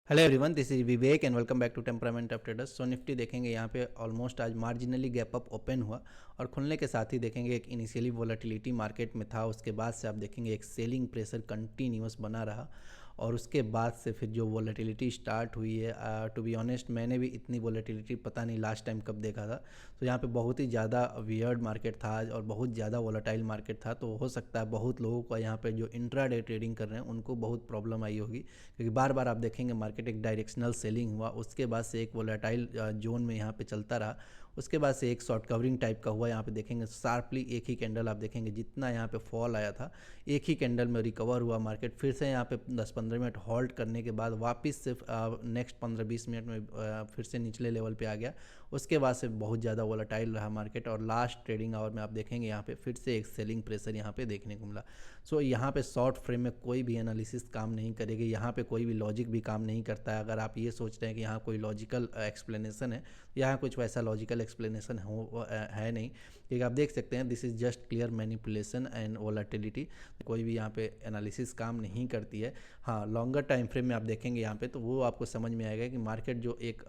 Hello everyone, this is Vivek and welcome back to temperament of traders. So Nifty देखेंगे यहाँ पे almost आज marginally gap up open हुआ और खुलने के साथ ही देखेंगे एक इनिशियली वोलेटिलिटी मार्केट में था। उसके बाद से आप देखेंगे एक सेलिंग प्रेशर कंटिन्यूस बना रहा और उसके बाद से फिर जो वोलेटिलिटी स्टार्ट हुई है, टू बी ऑनेस्ट मैंने भी इतनी वोलेटिलिटी पता नहीं लास्ट टाइम कब देखा था। तो यहाँ पे बहुत ही ज़्यादा वियर्ड मार्केट था आज और बहुत ज़्यादा वोलेटाइल मार्केट था। तो हो सकता है बहुत लोगों को यहाँ पे जो इंट्राडे ट्रेडिंग कर रहे हैं उनको बहुत प्रॉब्लम आई होगी, क्योंकि बार बार आप देखेंगे मार्केट एक डायरेक्शनल सेलिंग हुआ, उसके बाद से एक वोलेटाइल जोन में यहाँ पे चलता रहा, उसके बाद से एक शॉर्ट कवरिंग टाइप का हुआ। यहाँ पे देखेंगे शार्पली एक ही कैंडल आप देखेंगे जितना यहाँ पे फॉल आया था एक ही कैंडल में रिकवर हुआ मार्केट। फिर से यहाँ पे 10-15 मिनट होल्ड करने के बाद वापस से नेक्स्ट 15-20 मिनट में फिर से निचले लेवल पे आ गया। उसके बाद से बहुत ज़्यादा वोलेटाइल रहा मार्केट और लास्ट ट्रेडिंग आवर में आप देखेंगे यहाँ पे फिर से एक सेलिंग प्रेशर यहाँ पे देखने को मिला। सो यहाँ पे शॉर्ट फ्रेम में कोई भी एनालिसिस काम नहीं करेगी, यहाँ पे कोई भी लॉजिक भी काम नहीं करता है। अगर आप ये सोचते हैं कि यहाँ कोई लॉजिकल एक्सप्लेनेशन है, यहाँ कुछ वैसा लॉजिकल एक्सप्लेनेशन है नहीं, क्योंकि आप देख सकते हैं this is just clear manipulation and volatility. कोई भी यहाँ पे एनालिसिस काम नहीं करती है। हाँ, लॉन्गर टाइम फ्रेम में आप देखेंगे यहाँ पे तो वो आपको समझ में आएगा कि मार्केट जो एक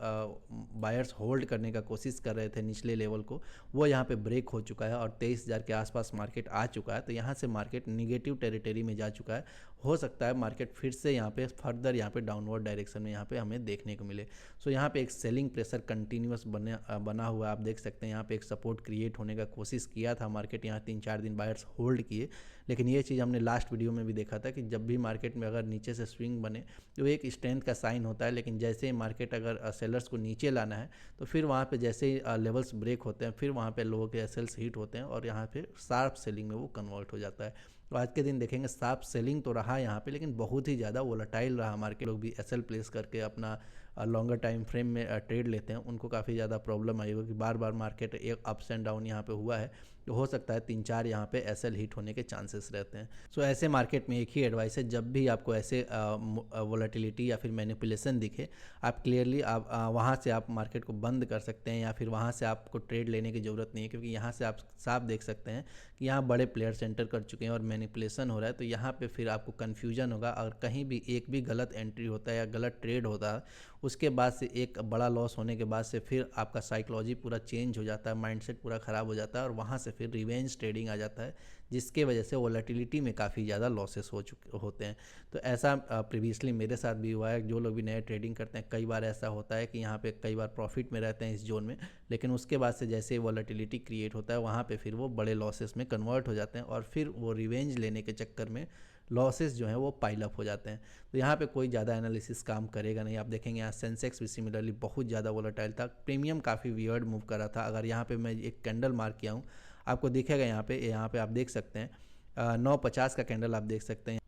बायर्स होल्ड करने का कोशिश कर रहे थे निचले लेवल को, वो यहाँ पे ब्रेक हो चुका है और 23,000 के आसपास मार्केट आ चुका है। तो यहाँ से मार्केट निगेटिव टेरिटरी में जा चुका है। हो सकता है मार्केट फिर से यहाँ पे फर्दर यहाँ पे डाउनवर्ड डायरेक्शन में यहाँ पे हमें देखने को मिले। सो यहाँ पे एक सेलिंग प्रेशर कंटिन्यूस बना हुआ है। आप देख सकते हैं यहाँ पे एक सपोर्ट क्रिएट होने का कोशिश किया था मार्केट, यहाँ 3-4 दिन बायर्स होल्ड किए। लेकिन ये चीज़ हमने लास्ट वीडियो में भी देखा था कि जब भी मार्केट में अगर नीचे से स्विंग बने तो एक स्ट्रेंथ का साइन होता है, लेकिन जैसे ही मार्केट अगर सेलर्स को नीचे लाना है तो फिर वहाँ पे जैसे ही लेवल्स ब्रेक होते हैं फिर वहाँ पे लोगों के एसएल्स हिट होते हैं और यहाँ पे शार्प सेलिंग में वो कन्वर्ट हो जाता है। तो आज के दिन देखेंगे शार्प सेलिंग तो रहा यहाँ पे, लेकिन बहुत ही ज़्यादा वोलेटाइल रहा मार्केट। लोग भी एसएल प्लेस करके अपना लॉन्गर टाइम फ्रेम में ट्रेड लेते हैं, उनको काफ़ी ज़्यादा प्रॉब्लम आई होगी। बार बार मार्केट एक अप्स एंड डाउन यहाँ पे हुआ है, तो हो सकता है 3-4 यहाँ पे एसएल हिट होने के चांसेस रहते हैं। सो ऐसे मार्केट में एक ही एडवाइस है, जब भी आपको ऐसे वोलेटिलिटी या फिर मैनिपुलेशन दिखे, आप क्लियरली आप वहाँ से आप मार्केट को बंद कर सकते हैं या फिर वहाँ से आपको ट्रेड लेने की ज़रूरत नहीं है, क्योंकि यहाँ से आप साफ देख सकते हैं कि यहाँ बड़े प्लेयर्स एंटर कर चुके हैं और मैनिपुलेशन हो रहा है। तो यहाँ पे फिर आपको कन्फ्यूजन होगा। अगर कहीं भी एक भी गलत एंट्री होता है या गलत ट्रेड होता है, उसके बाद से एक बड़ा लॉस होने के बाद से फिर आपका साइकोलॉजी पूरा चेंज हो जाता है, माइंडसेट पूरा ख़राब हो जाता है और वहाँ से फिर रिवेंज ट्रेडिंग आ जाता है, जिसके वजह से वोलेटिलिटी में काफ़ी ज़्यादा लॉसेस होते हैं। तो ऐसा प्रीवियसली मेरे साथ भी हुआ है। जो लोग भी नए ट्रेडिंग करते हैं, कई बार ऐसा होता है कि यहाँ पे कई बार प्रॉफिट में रहते हैं इस जोन में, लेकिन उसके बाद से जैसे वोलेटिलिटी क्रिएट होता है वहाँ पे फिर वो बड़े लॉसेस में कन्वर्ट हो जाते हैं और फिर वो रिवेंज लेने के चक्कर में लॉसेस जो हैं वो पाइल अप हो जाते हैं। तो यहाँ पे कोई ज़्यादा एनालिसिस काम करेगा नहीं। आप देखेंगे यहाँ सेंसेक्स भी सिमिलरली बहुत ज़्यादा वोलेटाइल था, प्रीमियम काफ़ी वियर्ड मूव कर रहा था। अगर यहाँ पे मैं एक कैंडल मार्क किया हूँ, आपको दिखेगा यहाँ पे आप देख सकते हैं 950 का कैंडल आप देख सकते हैं।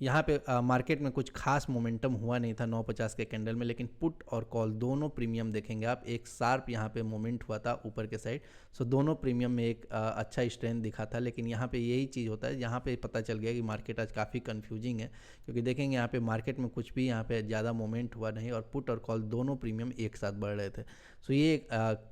यहाँ पे मार्केट में कुछ खास मोमेंटम हुआ नहीं था 950 के कैंडल में, लेकिन पुट और कॉल दोनों प्रीमियम देखेंगे आप, एक शार्प यहाँ पे मोमेंट हुआ था ऊपर के साइड। सो दोनों प्रीमियम में एक अच्छा स्ट्रेंथ दिखा था। लेकिन यहाँ पे यही चीज़ होता है, यहाँ पे पता चल गया कि मार्केट आज काफ़ी कन्फ्यूजिंग है, क्योंकि देखेंगे यहाँ पे मार्केट में कुछ भी यहाँ पे ज़्यादा मोमेंट हुआ नहीं और पुट और कॉल दोनों प्रीमियम एक साथ बढ़ रहे थे। सो ये एक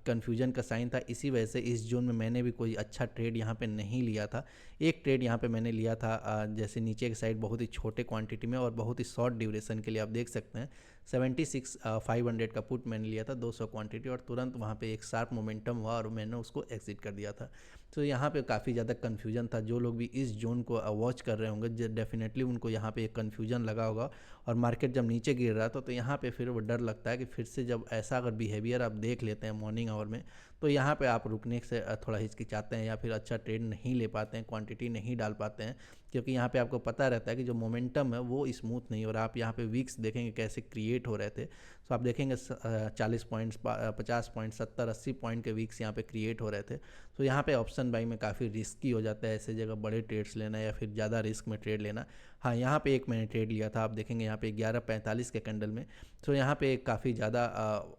कन्फ्यूजन का साइन था। इसी वजह से इस जोन में मैंने भी कोई अच्छा ट्रेड यहाँ पे नहीं लिया था। एक ट्रेड यहाँ पे मैंने लिया था जैसे नीचे की साइड बहुत ही छोटे क्वांटिटी में और बहुत ही शॉर्ट ड्यूरेशन के लिए। आप देख सकते हैं 76,500 का पुट मैंने लिया था 200 क्वांटिटी और तुरंत वहाँ पे एक शार्प मोमेंटम हुआ और मैंने उसको एग्जिट कर दिया था। तो यहाँ पे काफ़ी ज़्यादा कन्फ्यूजन था। जो लोग भी इस जोन को वॉच कर रहे होंगे डेफिनेटली उनको यहाँ पे एक कन्फ्यूजन लगा होगा और मार्केट जब नीचे गिर रहा था तो यहाँ पे फिर वो डर लगता है कि फिर से जब ऐसा अगर बिहेवियर आप देख लेते हैं मॉर्निंग आवर में, तो यहाँ पे आप रुकने से थोड़ा हिचकिचाते हैं या फिर अच्छा ट्रेड नहीं ले पाते हैं, क्वांटिटी नहीं डाल पाते हैं, क्योंकि यहाँ पे आपको पता रहता है कि जो मोमेंटम है वो स्मूथ नहीं हो रहा। आप यहाँ पे वीक्स देखेंगे कैसे क्रिएट हो रहे थे। सो आप देखेंगे 40 पॉइंट्स 50 पॉइंट 70-80 पॉइंट के वीक्स यहाँ पे क्रिएट हो रहे थे। तो यहाँ पे ऑप्शन बाई में काफ़ी रिस्की हो जाता है ऐसे जगह बड़े ट्रेड्स लेना या फिर ज़्यादा रिस्क में ट्रेड लेना। हाँ, यहाँ पे एक मैंने ट्रेड लिया था, आप देखेंगे यहाँ पे 11:45 के कैंडल में। तो यहाँ पे काफ़ी ज़्यादा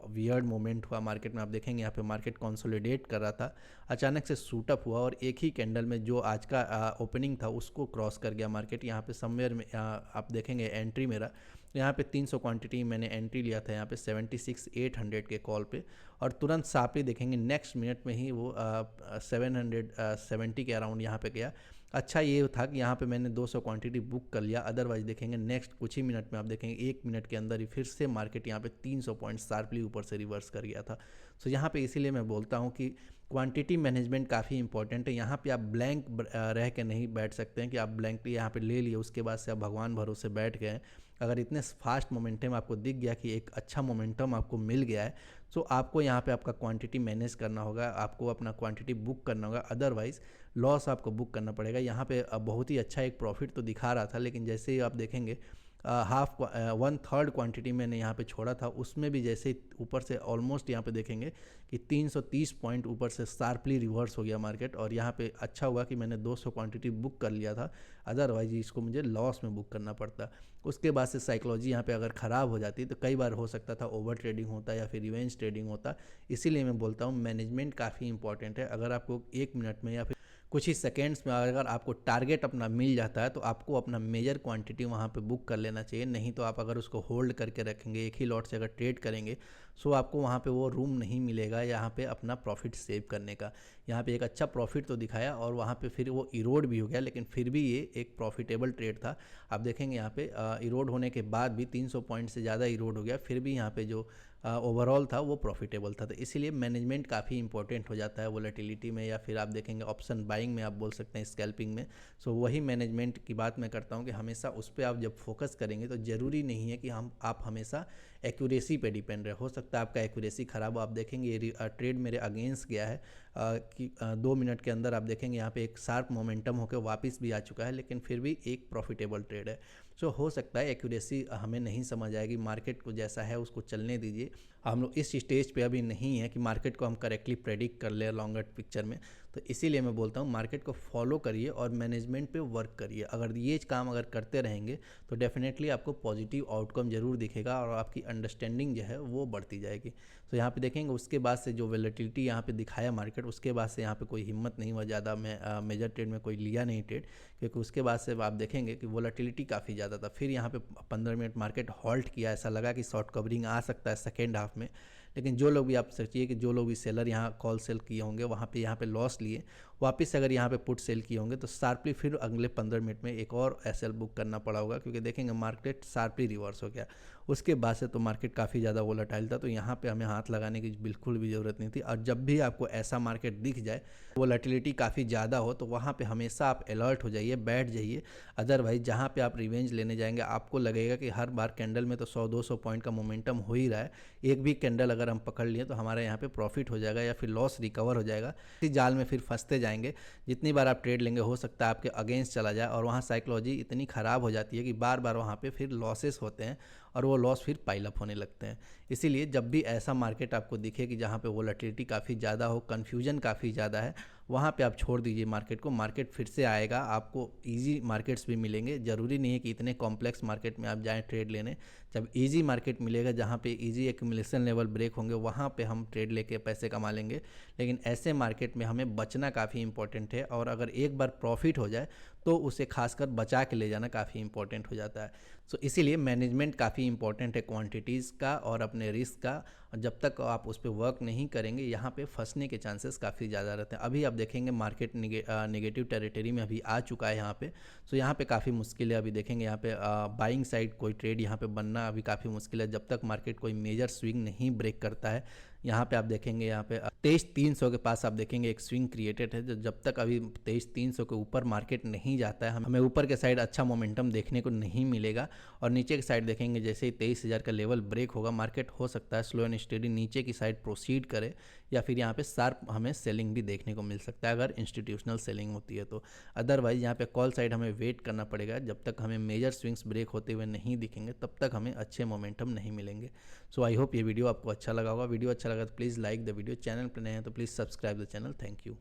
वियर्ड मोमेंट हुआ मार्केट में। आप देखेंगे यहाँ पे मार्केट कंसोलिडेट कर रहा था, अचानक से शूटअप हुआ और एक ही कैंडल में जो आज का ओपनिंग था उसको क्रॉस कर गया मार्केट। यहाँ पे समवेयर में आप देखेंगे एंट्री मेरा यहाँ पे 300 क्वांटिटी मैंने एंट्री लिया था यहाँ पे 76,800 के कॉल पे और तुरंत साथ ही देखेंगे नेक्स्ट मिनट में ही वो 770 के अराउंड यहाँ पे गया। अच्छा ये था कि यहाँ पे मैंने 200 क्वांटिटी बुक कर लिया, अदरवाइज देखेंगे नेक्स्ट कुछ ही मिनट में आप देखेंगे 1 मिनट के अंदर ही फिर से मार्केट यहाँ पे 300 पॉइंट शार्पली ऊपर से रिवर्स कर गया था। सो यहाँ पे इसीलिए मैं बोलता हूँ कि क्वांटिटी मैनेजमेंट काफ़ी इंपॉर्टेंट है। यहाँ पे आप ब्लैंक रह के नहीं बैठ सकते हैं कि आप ब्लैंकली यहाँ पे ले लिए उसके बाद से आप भगवान भरोसे बैठ गए। अगर इतने फास्ट मोमेंटम आपको दिख गया कि एक अच्छा मोमेंटम आपको मिल गया है, तो आपको यहाँ पे आपका क्वांटिटी मैनेज करना होगा, आपको अपना क्वांटिटी बुक करना होगा, अदरवाइज लॉस आपको बुक करना पड़ेगा। यहाँ पे बहुत ही अच्छा एक प्रॉफिट तो दिखा रहा था, लेकिन जैसे ही आप देखेंगे हाफ 1/3 क्वांटिटी मैंने यहाँ पे छोड़ा था, उसमें भी जैसे ऊपर से ऑलमोस्ट यहाँ पे देखेंगे कि 330 पॉइंट ऊपर से शार्पली रिवर्स हो गया मार्केट। और यहाँ पे अच्छा हुआ कि मैंने 200 क्वांटिटी बुक कर लिया था, अदरवाइज इसको मुझे लॉस में बुक करना पड़ता। उसके बाद से साइकोलॉजी यहाँ पे अगर ख़राब हो जाती तो कई बार हो सकता था ओवर ट्रेडिंग होता या फिर रिवेंज ट्रेडिंग होता। इसीलिए मैं बोलता हूँ मैनेजमेंट काफ़ी इंपॉर्टेंट है। अगर आपको 1 मिनट में या फिर कुछ ही सेकेंड्स में अगर आपको टारगेट अपना मिल जाता है तो आपको अपना मेजर क्वांटिटी वहाँ पे बुक कर लेना चाहिए। नहीं तो आप अगर उसको होल्ड करके रखेंगे, एक ही लॉट से अगर ट्रेड करेंगे, सो आपको वहाँ पे वो रूम नहीं मिलेगा यहाँ पे अपना प्रॉफिट सेव करने का। यहाँ पे एक अच्छा प्रॉफिट तो दिखाया और वहाँ पे फिर वो इरोड भी हो गया, लेकिन फिर भी ये एक प्रॉफिटेबल ट्रेड था। आप देखेंगे यहाँ पे इरोड होने के बाद भी 300 पॉइंट से ज़्यादा इरोड हो गया, फिर भी यहाँ पे जो ओवरऑल था वो प्रॉफिटेबल था। तो इसीलिए मैनेजमेंट काफ़ी इंपॉर्टेंट हो जाता है वोलेटिलिटी में, या फिर आप देखेंगे ऑप्शन बाइंग में, आप बोल सकते हैं स्कैल्पिंग में। सो वही मैनेजमेंट की बात मैं करता हूँ कि हमेशा उस पर आप जब फोकस करेंगे तो ज़रूरी नहीं है कि आप हमेशा एक्यूरेसी पे डिपेंड रहे। हो सकता है आपका एक्यूरेसी ख़राब हो। आप देखेंगे ये ट्रेड मेरे अगेंस्ट गया है कि 2 मिनट के अंदर आप देखेंगे यहाँ पे एक शार्प मोमेंटम होकर वापस भी आ चुका है, लेकिन फिर भी एक प्रॉफिटेबल ट्रेड है। सो हो सकता है एक्यूरेसी हमें नहीं समझ आएगी, मार्केट को जैसा है उसको चलने दीजिए। हम लोग इस स्टेज पे अभी नहीं है कि मार्केट को हम करेक्टली प्रेडिक्ट कर ले लॉन्गर पिक्चर में। तो इसीलिए मैं बोलता हूँ मार्केट को फॉलो करिए और मैनेजमेंट पे वर्क करिए। अगर ये काम अगर करते रहेंगे तो डेफिनेटली आपको पॉजिटिव आउटकम जरूर दिखेगा और आपकी अंडरस्टैंडिंग जो है वो बढ़ती जाएगी। तो यहाँ पे देखेंगे उसके बाद से जो वोलेटिलिटी यहाँ पे दिखाया मार्केट, उसके बाद से यहाँ पे कोई हिम्मत नहीं हुआ ज़्यादा, मैं मेजर ट्रेड में कोई लिया नहीं ट्रेड, क्योंकि उसके बाद से आप देखेंगे कि वोलेटिलिटी काफ़ी ज़्यादा था। फिर यहाँ पे 15 मिनट मार्केट हॉल्ट किया, ऐसा लगा कि शॉर्ट कवरिंग आ सकता है सेकेंड हाफ में। लेकिन जो लोग भी आप सोचिए कि जो लोग भी सेलर यहाँ कॉल सेल किए होंगे वहाँ पे लॉस लिए, वापस अगर यहाँ पे पुट सेल किए होंगे तो शार्पली फिर अगले 15 मिनट में एक और एसएल बुक करना पड़ा होगा, क्योंकि देखेंगे मार्केट शार्पली रिवर्स हो गया। उसके बाद से तो मार्केट काफ़ी ज़्यादा वोलेटाइल था, तो यहाँ पे हमें हाथ लगाने की बिल्कुल भी ज़रूरत नहीं थी। और जब भी आपको ऐसा मार्केट दिख जाए, वोलेटिलिटी काफ़ी ज़्यादा हो, तो वहाँ पे हमेशा आप अलर्ट हो जाइए, बैठ जाइए। अदरवाइज जहाँ पे आप रिवेंज लेने जाएंगे आपको लगेगा कि हर बार कैंडल में तो 100-200 पॉइंट का मोमेंटम हो ही रहा है, एक भी कैंडल अगर हम पकड़ लिए तो हमारे यहाँ पे प्रॉफिट हो जाएगा या फिर लॉस रिकवर हो जाएगा। इसी जाल में फिर फंसते जाएंगे। जितनी बार आप ट्रेड लेंगे हो सकता है आपके अगेंस्ट चला जाए, और वहाँ साइकोलॉजी इतनी ख़राब हो जाती है कि बार बार वहाँ पे फिर लॉसेस होते हैं और वो लॉस फिर पाइलअप होने लगते हैं। इसीलिए जब भी ऐसा मार्केट आपको दिखे कि जहाँ पे वोलेटिलिटी काफ़ी ज़्यादा हो, कन्फ्यूजन काफ़ी ज़्यादा है, वहाँ पे आप छोड़ दीजिए मार्केट को। मार्केट फिर से आएगा, आपको इजी मार्केट्स भी मिलेंगे। ज़रूरी नहीं है कि इतने कॉम्प्लेक्स मार्केट में आप जाएं ट्रेड लेने। जब इजी मार्केट मिलेगा जहाँ पे इजी एक्यूमुलेशन लेवल ब्रेक होंगे, वहाँ पे हम ट्रेड लेके पैसे कमा लेंगे। लेकिन ऐसे मार्केट में हमें बचना काफ़ी इंपॉर्टेंट है, और अगर एक बार प्रॉफिट हो जाए तो उसे खासकर बचा के ले जाना काफ़ी इंपॉर्टेंट हो जाता है। सो इसीलिए मैनेजमेंट काफ़ी इंपॉर्टेंट है क्वांटिटीज़ का और अपने रिस्क का। और जब तक आप उस पर वर्क नहीं करेंगे यहाँ पे फंसने के चांसेस काफ़ी ज़्यादा रहते हैं। अभी आप देखेंगे मार्केट नेगेटिव टेरिटरी में अभी आ चुका है यहाँ पे। सो यहाँ पे काफ़ी मुश्किल है। अभी देखेंगे यहाँ पे बाइंग साइड कोई ट्रेड यहाँ पे बनना अभी काफ़ी मुश्किल है, जब तक मार्केट कोई मेजर स्विंग नहीं ब्रेक करता है। यहाँ पे आप देखेंगे यहाँ पे 23,300 के पास आप देखेंगे एक स्विंग क्रिएटेड है। जब तक अभी 23,300 के ऊपर मार्केट नहीं जाता है, हमें ऊपर के साइड अच्छा मोमेंटम देखने को नहीं मिलेगा। और नीचे की साइड देखेंगे जैसे ही 23,000 का लेवल ब्रेक होगा, मार्केट हो सकता है स्लो एंड स्टेडी नीचे की साइड प्रोसीड करे, या फिर यहाँ पे शार्प हमें सेलिंग भी देखने को मिल सकता है अगर इंस्टीट्यूशनल सेलिंग होती है तो। अदरवाइज यहाँ पे कॉल साइड हमें वेट करना पड़ेगा। जब तक हमें मेजर स्विंग्स ब्रेक होते हुए नहीं दिखेंगे तब तक हमें अच्छे मोमेंटम नहीं मिलेंगे। सो आई होप ये वीडियो आपको अच्छा लगा होगा। वीडियो अच्छा लगा तो please like the video, channel पर नए हैं तो please subscribe the channel. Thank you.